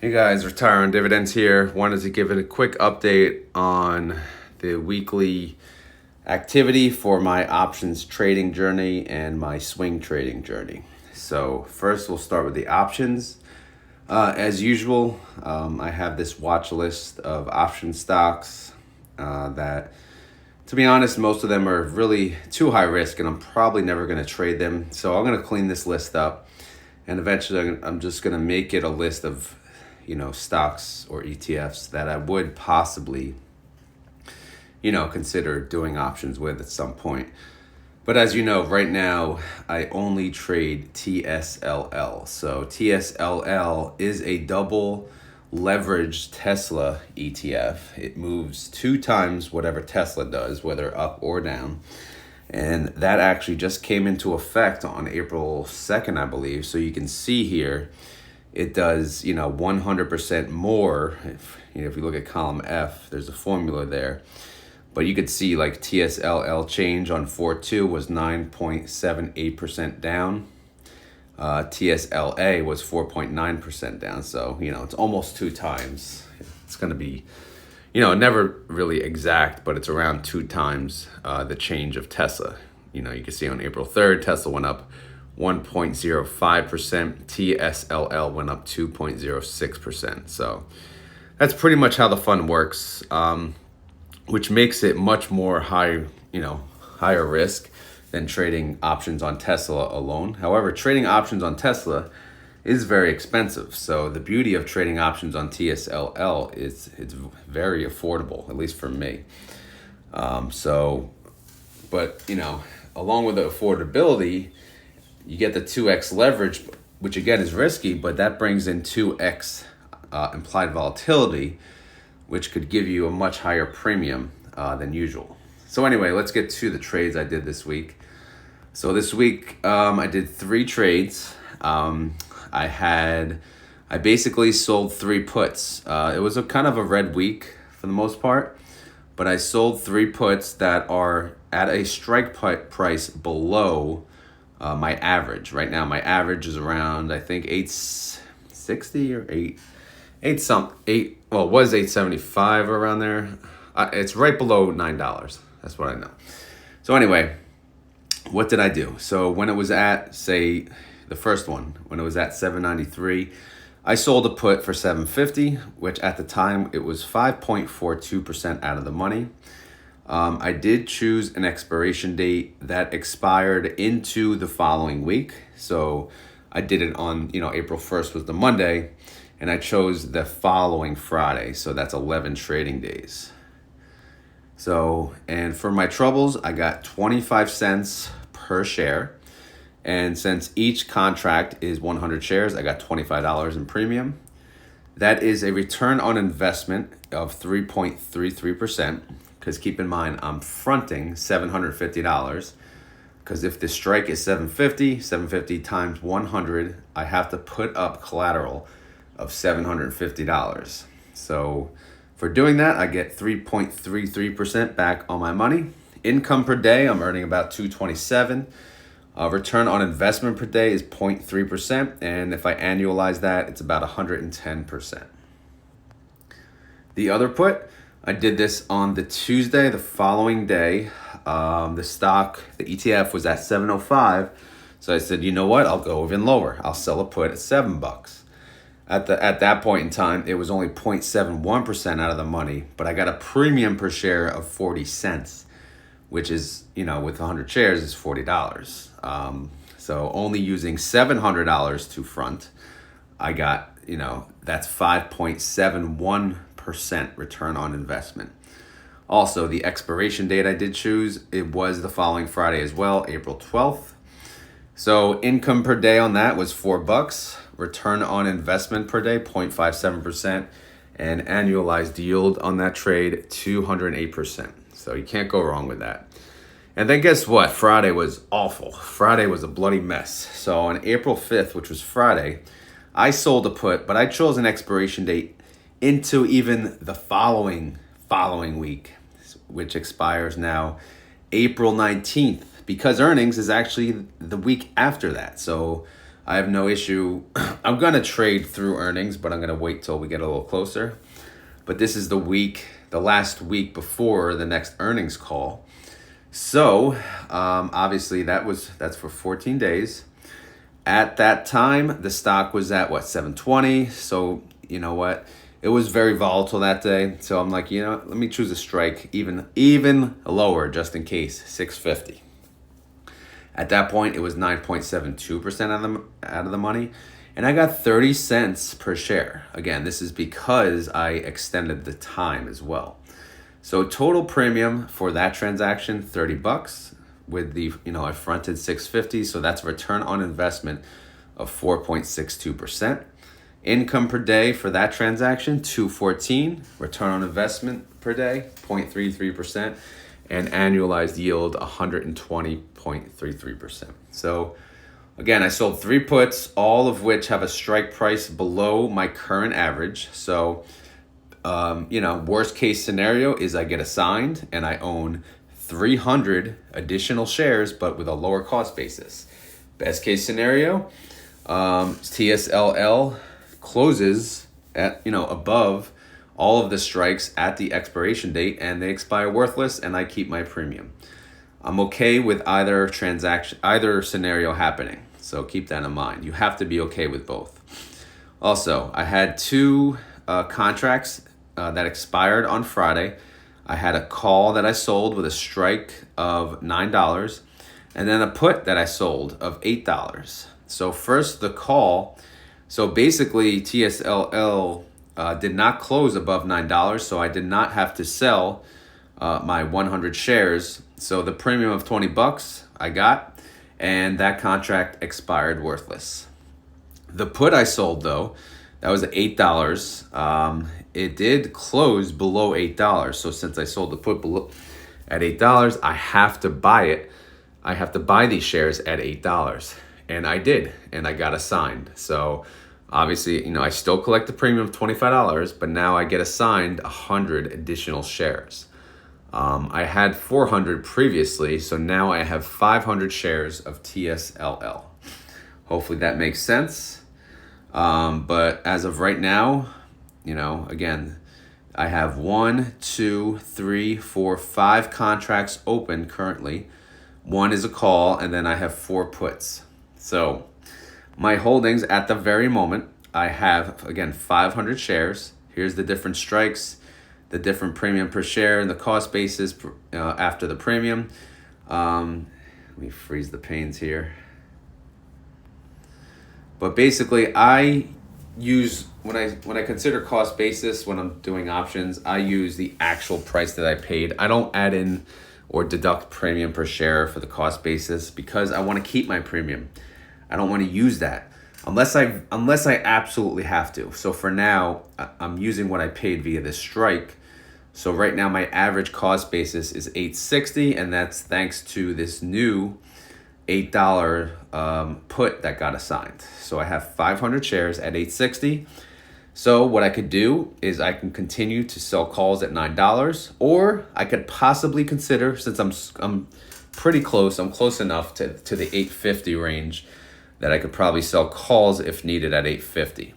Hey guys, Retire on Dividends here. Wanted to give it a quick update on the weekly activity for my options trading journey and my swing trading journey. So first we'll start with the options. As usual, I have this watch list of option stocks that, to be honest, most of them are really too high risk and I'm probably never going to trade them. So I'm going to clean this list up and eventually I'm just going to make it a list of stocks or ETFs that I would possibly, consider doing options with at some point. But as you know, right now, I only trade TSLL. So TSLL is a double leveraged Tesla ETF. It moves 2 times whatever Tesla does, whether up or down. And that actually just came into effect on April 2nd, I believe. So you can see here, it does, 100% more. If you look at column F, there's a formula there. But you could see like TSLL change on 4/2 was 9.78% down. TSLA was 4.9% down. So, it's almost 2 times. It's going to be, never really exact, but it's around 2 times the change of Tesla. You can see on April 3rd, Tesla went up 1.05%, TSLL went up 2.06%. So that's pretty much how the fund works, which makes it much more higher risk than trading options on Tesla alone. However, trading options on Tesla is very expensive. So the beauty of trading options on TSLL is it's very affordable, at least for me. But along with the affordability, you get the 2x leverage, which again is risky, but that brings in 2x implied volatility, which could give you a much higher premium than usual. So anyway, let's get to the trades I did this week. So this week I did 3 trades. I basically sold 3 puts. It was a kind of a red week for the most part, but I sold 3 puts that are at a strike price below my average. Right now, my average is around, I think, 860 or 8. Well, it was 875 around there. It's right below $9. That's what I know. So anyway, what did I do? So when it was at, say, the first one, when it was at 793, I sold a put for 750, which at the time it was 5.42% out of the money. I did choose an expiration date that expired into the following week. So I did it on, April 1st was the Monday, and I chose the following Friday. So that's 11 trading days. So, and for my troubles, I got 25 cents per share. And since each contract is 100 shares, I got $25 in premium. That is a return on investment of 3.33%. Because keep in mind, I'm fronting $750. Because if the strike is 750 times 100, I have to put up collateral of $750. So for doing that, I get 3.33% back on my money. Income per day, I'm earning about $227. Return on investment per day is 0.3%. And if I annualize that, it's about 110%. The other put, I did this on the Tuesday, the following day. The ETF was at 705. So I said, you know what? I'll go even lower. I'll sell a put at $7. At that point in time, it was only 0.71% out of the money, but I got a premium per share of 40 cents, which is, with 100 shares is $40. So only using $700 to front, I got, that's 5.71% return on investment. Also, the expiration date I did choose, it was the following Friday as well, April 12th. So income per day on that was $4. Return on investment per day, 0.57%. And annualized yield on that trade, 208%. So you can't go wrong with that. And then guess what? Friday was awful. Friday was a bloody mess. So on April 5th, which was Friday, I sold a put, but I chose an expiration date into even the following week, which expires now April 19th, because earnings is actually the week after that. So I have no issue. I'm going to trade through earnings, but I'm going to wait till we get a little closer. But this is the last week before the next earnings call. So obviously that's for 14 days. At that time, the stock was at 720. So you know what? It was very volatile that day. So I'm like, let me choose a strike even lower just in case, 650. At that point, it was 9.72% out of the money. And I got 30 cents per share. Again, this is because I extended the time as well. So total premium for that transaction, $30 with the, I fronted 650. So that's a return on investment of 4.62%. Income per day for that transaction, 214. Return on investment per day, 0.33%. And annualized yield, 120.33%. So again, I sold 3 puts, all of which have a strike price below my current average. So, worst case scenario is I get assigned and I own 300 additional shares, but with a lower cost basis. Best case scenario, TSLL closes at, above all of the strikes at the expiration date and they expire worthless and I keep my premium. I'm okay with either scenario happening. So keep that in mind. You have to be okay with both. Also, I had 2 contracts that expired on Friday. I had a call that I sold with a strike of $9 and then a put that I sold of $8. So first the call. So basically TSLL did not close above $9, so I did not have to sell my 100 shares. So the premium of $20 I got, and that contract expired worthless. The put I sold though, that was at $8. It did close below $8. So since I sold the put at $8, I have to buy it. I have to buy these shares at $8, and I did, and I got assigned. So obviously, I still collect the premium of $25, but now I get assigned 100 additional shares. I had 400 previously, so now I have 500 shares of TSLL. Hopefully that makes sense. But as of right now, again, I have 5 contracts open currently. 1 is a call, and then I have 4 puts. So my holdings at the very moment, I have, again, 500 shares. Here's the different strikes, the different premium per share, and the cost basis after the premium. Let me freeze the panes here. But basically, I use, when I consider cost basis, when I'm doing options, I use the actual price that I paid. I don't add in or deduct premium per share for the cost basis because I want to keep my premium. I don't want to use that unless I absolutely have to. So for now, I'm using what I paid via this strike. So right now my average cost basis is $8.60, and that's thanks to this new $8 put that got assigned. So I have 500 shares at $8.60. So what I could do is I can continue to sell calls at $9, or I could possibly consider, since I'm pretty close, I'm close enough to the $8.50 range, that I could probably sell calls if needed at $8.50.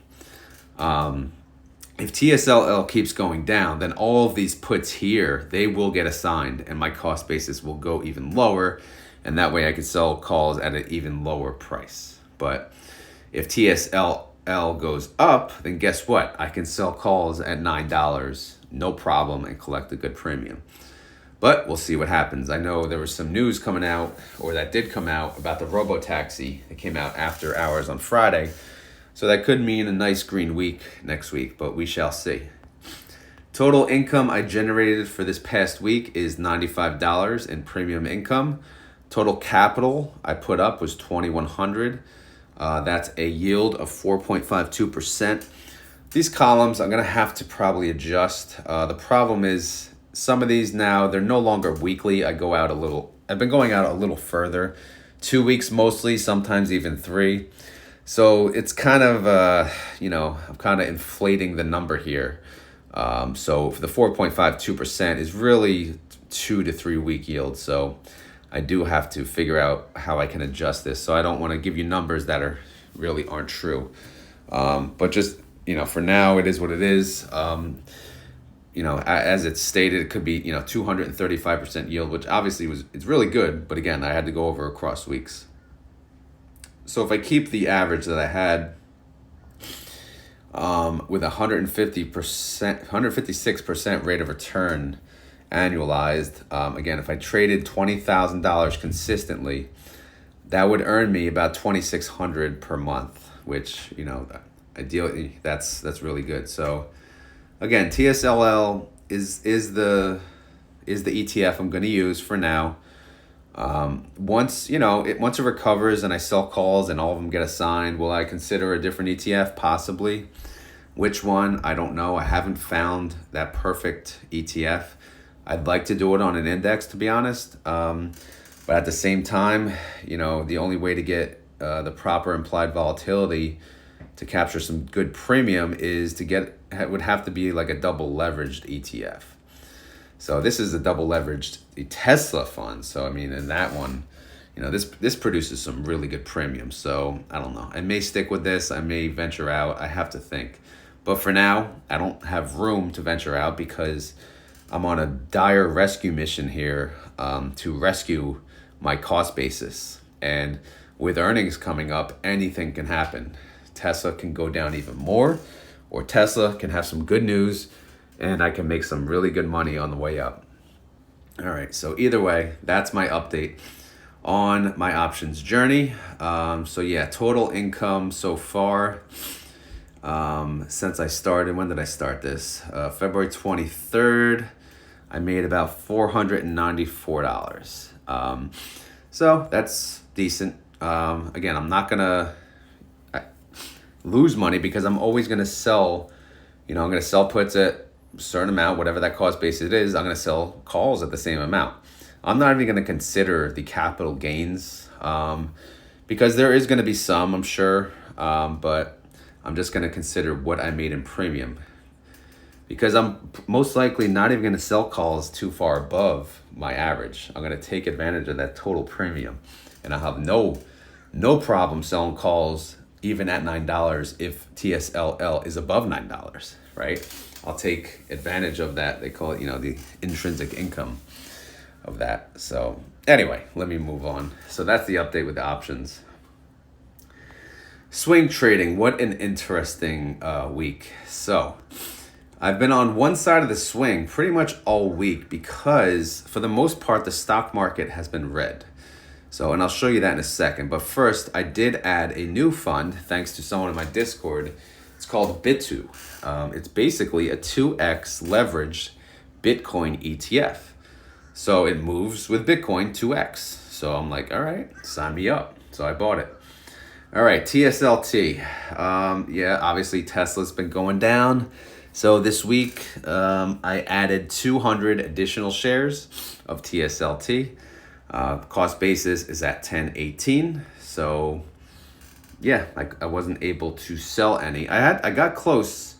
If TSLL keeps going down, then all of these puts here, they will get assigned and my cost basis will go even lower. And that way I could sell calls at an even lower price. But if TSLL goes up, then guess what? I can sell calls at $9, no problem, and collect a good premium. But we'll see what happens. I know there was some news coming out, or that did come out, about the robo-taxi that came out after hours on Friday. So that could mean a nice green week next week, but we shall see. Total income I generated for this past week is $95 in premium income. Total capital I put up was $2,100. That's a yield of 4.52%. These columns I'm going to have to probably adjust. The problem is some of these now, they're no longer weekly. I've been going out a little further, 2 weeks mostly, sometimes even 3. So it's kind of, I'm kind of inflating the number here. So for the 4.52% is really 2 to 3 week yield. So I do have to figure out how I can adjust this. So I don't want to give you numbers that are really aren't true. But just, for now, it is what it is. As it's stated, it could be, 235% yield, which obviously it's really good. But again, I had to go over across weeks. So if I keep the average that I had with 150%, 156% rate of return annualized, again, if I traded $20,000 consistently, that would earn me about $2,600 per month, which, ideally that's really good. So again, TSLL is the ETF I'm going to use for now. Once it recovers and I sell calls and all of them get assigned, will I consider a different ETF? Possibly. Which one? I don't know. I haven't found that perfect ETF. I'd like to do it on an index, to be honest. But at the same time, the only way to get the proper implied volatility to capture some good premium would have to be like a double leveraged ETF. So this is a double leveraged Tesla fund. So I mean, in that one, this produces some really good premium. So I don't know. I may stick with this. I may venture out. I have to think. But for now, I don't have room to venture out because I'm on a dire rescue mission here to rescue my cost basis. And with earnings coming up, anything can happen. Tesla can go down even more, or Tesla can have some good news and I can make some really good money on the way up. All right, so either way, that's my update on my options journey. Total income so far since I started. When did I start this? February 23rd. I made about $494. So that's decent. Again, I'm not gonna lose money because I'm always gonna sell. I'm gonna sell puts at a certain amount, whatever that cost base it is. I'm gonna sell calls at the same amount. I'm not even gonna consider the capital gains because there is gonna be some, I'm sure, but I'm just gonna consider what I made in premium. Because I'm most likely not even going to sell calls too far above my average. I'm going to take advantage of that total premium. And I'll have no problem selling calls even at $9 if TSLL is above $9, right? I'll take advantage of that. They call it, the intrinsic income of that. So anyway, let me move on. So that's the update with the options. Swing trading, what an interesting week. So I've been on one side of the swing pretty much all week because for the most part, the stock market has been red. So, and I'll show you that in a second. But first, I did add a new fund thanks to someone in my Discord. It's called Bitu. It's basically a 2x leveraged Bitcoin ETF. So it moves with Bitcoin 2x. So I'm like, all right, sign me up. So I bought it. All right, TSLT. Obviously Tesla's been going down. So this week, I added 200 additional shares of TSLT. Cost basis is at 10.18. So yeah, I wasn't able to sell any. I got close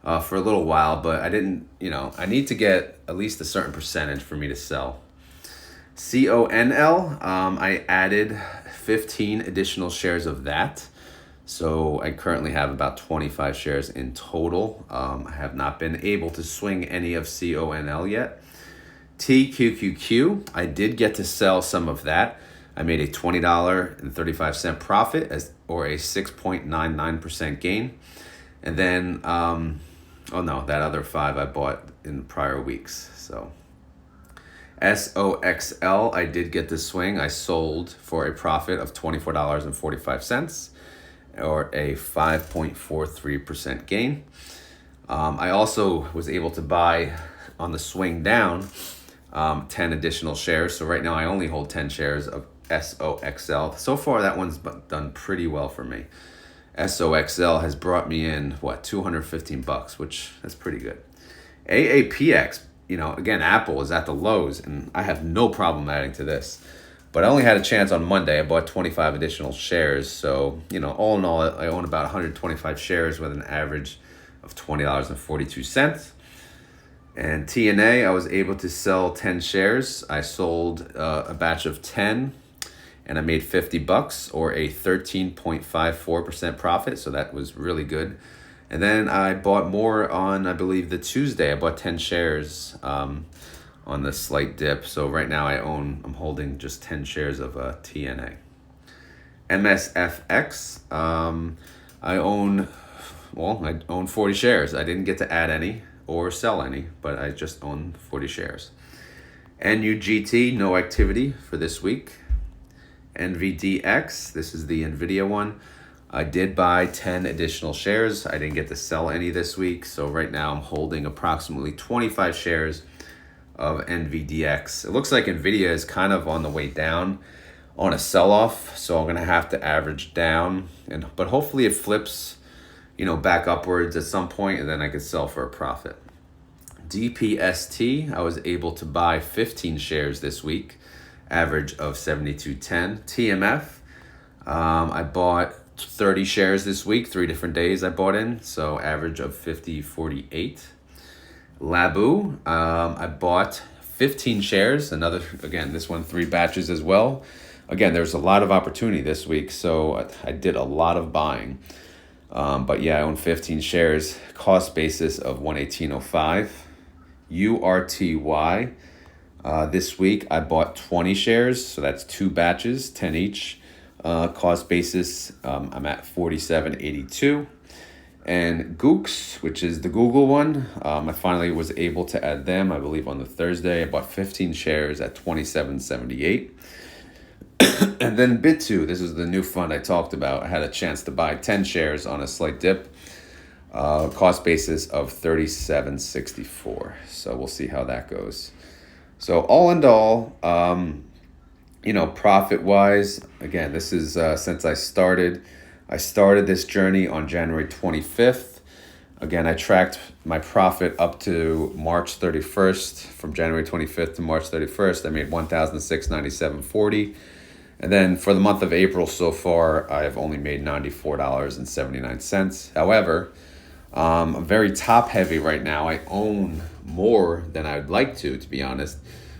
for a little while, but I didn't. I need to get at least a certain percentage for me to sell. CONL, I added 15 additional shares of that. So I currently have about 25 shares in total. I have not been able to swing any of CONL yet. TQQQ, I did get to sell some of that. I made a $20.35 profit or a 6.99% gain. And then, that other 5 I bought in prior weeks. So SOXL, I did get to swing. I sold for a profit of $24.45. Or a 5.43% gain. I also was able to buy on the swing down 10 additional shares. So right now I only hold 10 shares of SOXL. So far that one's done pretty well for me. SOXL has brought me in, $215, which that's pretty good. AAPX, again, Apple is at the lows and I have no problem adding to this. But I only had a chance on Monday. I bought 25 additional shares. So, all in all, I own about 125 shares with an average of $20.42. And TNA, I was able to sell 10 shares. I sold a batch of 10 and I made $50 or a 13.54% profit. So that was really good. And then I bought more on, I believe, the Tuesday. I bought 10 shares on the slight dip. So right now I'm holding just 10 shares of TNA. MSFX, I own 40 shares. I didn't get to add any or sell any, but I just own 40 shares. NUGT, no activity for this week. NVDX, this is the NVIDIA one. I did buy 10 additional shares. I didn't get to sell any this week. So right now I'm holding approximately 25 shares of NVDX. It looks like NVIDIA is kind of on the way down on a sell-off. So I'm going to have to average down, but hopefully it flips, back upwards at some point, and then I could sell for a profit. DPST, I was able to buy 15 shares this week, average of 72.10. TMF, I bought 30 shares this week, 3 different days I bought in, so average of 50.48. Labu, I bought 15 shares, again, this one 3 batches as well. Again, there's a lot of opportunity this week, so I did a lot of buying. But yeah, I own 15 shares, cost basis of 118.05. URTY, this week I bought 20 shares, so that's 2 batches, 10 each. Cost basis, I'm at 47.82. And Gooks, which is the Google one, I finally was able to add them, I believe on the Thursday. I bought 15 shares at 27.78. And then Bitu, this is the new fund I talked about. I had a chance to buy 10 shares on a slight dip. Cost basis of 37.64. So we'll see how that goes. So all in all, profit wise, again, this is since I started this journey on January 25th. Again, I tracked my profit up to March 31st. From January 25th to March 31st, I made $1,697.40. And then for the month of April so far, I have only made $94.79. However, I'm very top heavy right now. I own more than I'd like to be honest.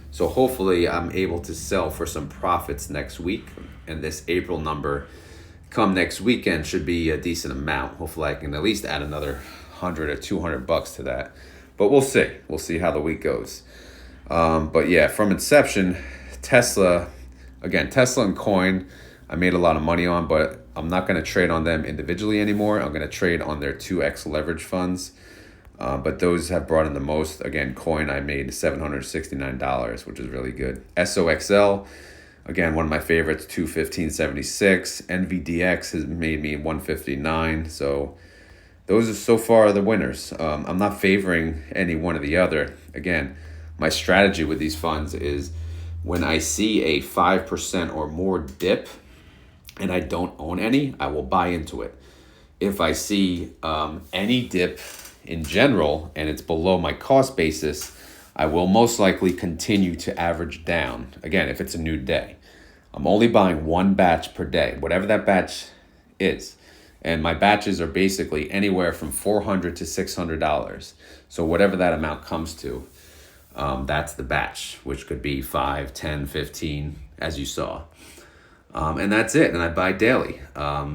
So hopefully I'm able to sell for some profits next week. And this April number come next weekend should be a decent amount. Hopefully I can at least add another $100 or $200 to that. But we'll see. We'll see how the week goes. But yeah, from inception, Tesla and Coin, I made a lot of money on, but I'm not going to trade on them individually anymore. I'm going to trade on their 2x leverage funds. But those have brought in the most. Again, Coin, I made $769, which is really good. SOXL, again, one of my favorites, $215.76. NVDX has made me $159. So those are so far the winners. I'm not favoring any one or the other. Again, my strategy with these funds is when I see a 5% or more dip and I don't own any, I will buy into it. If I see any dip in general and it's below my cost basis, I will most likely continue to average down. Again, if it's a new day. I'm only buying 1 batch per day, whatever that batch is. And my batches are basically anywhere from $400 to $600. So whatever that amount comes to, that's the batch, which could be 5, 10, 15, as you saw. And that's it. And I buy daily.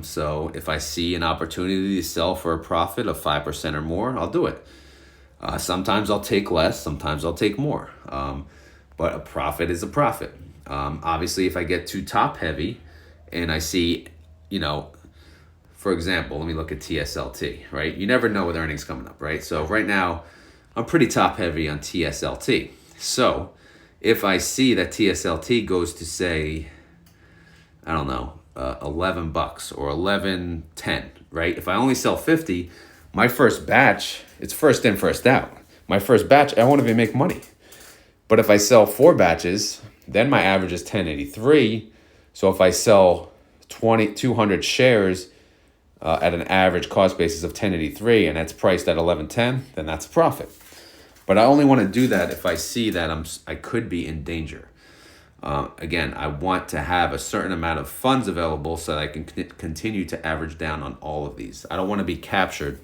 So if I see an opportunity to sell for a profit of 5% or more, I'll do it. Sometimes I'll take less, sometimes I'll take more. But a profit is a profit. Obviously, if I get too top heavy and I see, for example, let me look at TSLT, right? You never know with earnings coming up, right? So right now, I'm pretty top heavy on TSLT. So if I see that TSLT goes to say, I don't know, $11 or $11.10, right? If I only sell 50, my first batch, it's first in, first out. My first batch, I won't even make money. But if I sell 4 batches, then my average is 1083. So if I sell 200 shares at an average cost basis of 1083 and that's priced at 1110, then that's a profit. But I only want to do that if I see that I could be in danger. Again, I want to have a certain amount of funds available so that I can continue to average down on all of these. I don't want to be captured,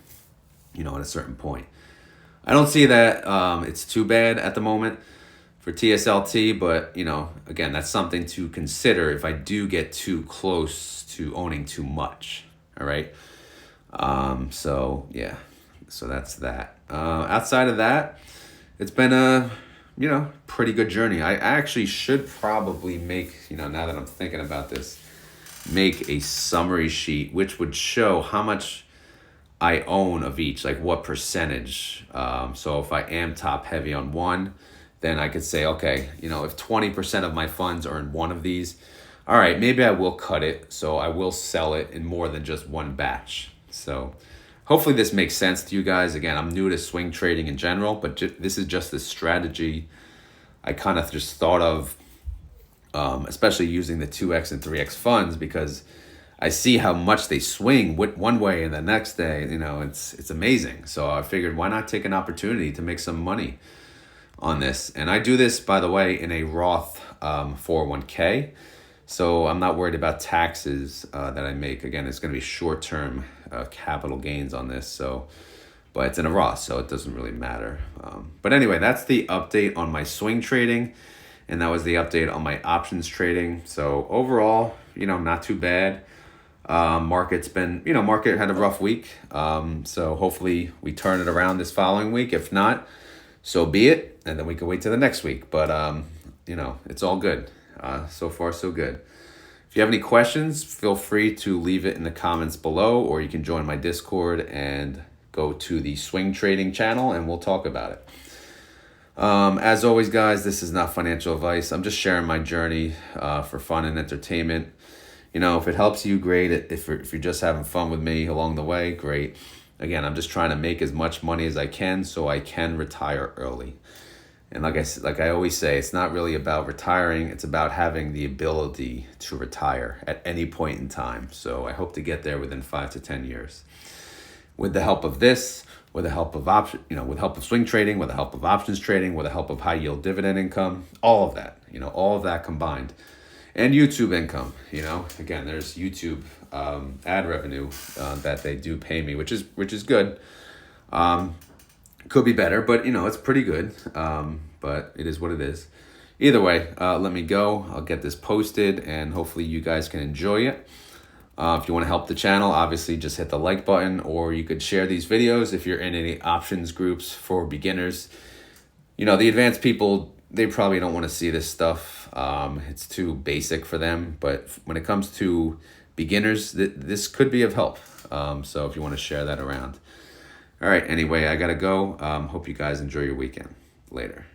at a certain point. I don't see that it's too bad at the moment. for TSLT, but again, that's something to consider if I do get too close to owning too much. All right. So yeah, so that's that. Outside of that, it's been a pretty good journey. I actually should probably make, now that I'm thinking about this, make a summary sheet which would show how much I own of each, like what percentage. So if I am top heavy on one, then I could say, okay, if 20% of my funds are in one of these, all right, maybe I will cut it. So I will sell it in more than just one batch. So hopefully this makes sense to you guys. Again, I'm new to swing trading in general, but this is just the strategy I kind of just thought of, especially using the 2X and 3X funds, because I see how much they swing one way and the next day, it's amazing. So I figured, why not take an opportunity to make some money on this? And I do this, by the way, in a Roth 401k. So I'm not worried about taxes that I make. Again, it's going to be short-term capital gains on this. But it's in a Roth, so it doesn't really matter. But anyway, that's the update on my swing trading. And that was the update on my options trading. So overall, not too bad. Market had a rough week. So hopefully we turn it around this following week. If not, so be it. And then we can wait till the next week. But, it's all good. So far, so good. If you have any questions, feel free to leave it in the comments below, or you can join my Discord and go to the Swing Trading channel and we'll talk about it. As always, guys, this is not financial advice. I'm just sharing my journey for fun and entertainment. If it helps you, great. If you're just having fun with me along the way, great. Again, I'm just trying to make as much money as I can so I can retire early. And like I always say, it's not really about retiring. It's about having the ability to retire at any point in time. So I hope to get there within 5 to 10 years. With the help of this, with the help of with help of swing trading, with the help of options trading, with the help of high yield dividend income, all of that, all of that combined. And YouTube income, again, there's YouTube ad revenue that they do pay me, which is good. Could be better, but it's pretty good. But it is what it is. Either way, let me go. I'll get this posted, and hopefully you guys can enjoy it. If you want to help the channel, obviously just hit the like button, or you could share these videos if you're in any options groups for beginners. The advanced people, they probably don't want to see this stuff. It's too basic for them. But when it comes to beginners, this could be of help. So if you want to share that around. All right, anyway, I got to go. Hope you guys enjoy your weekend. Later.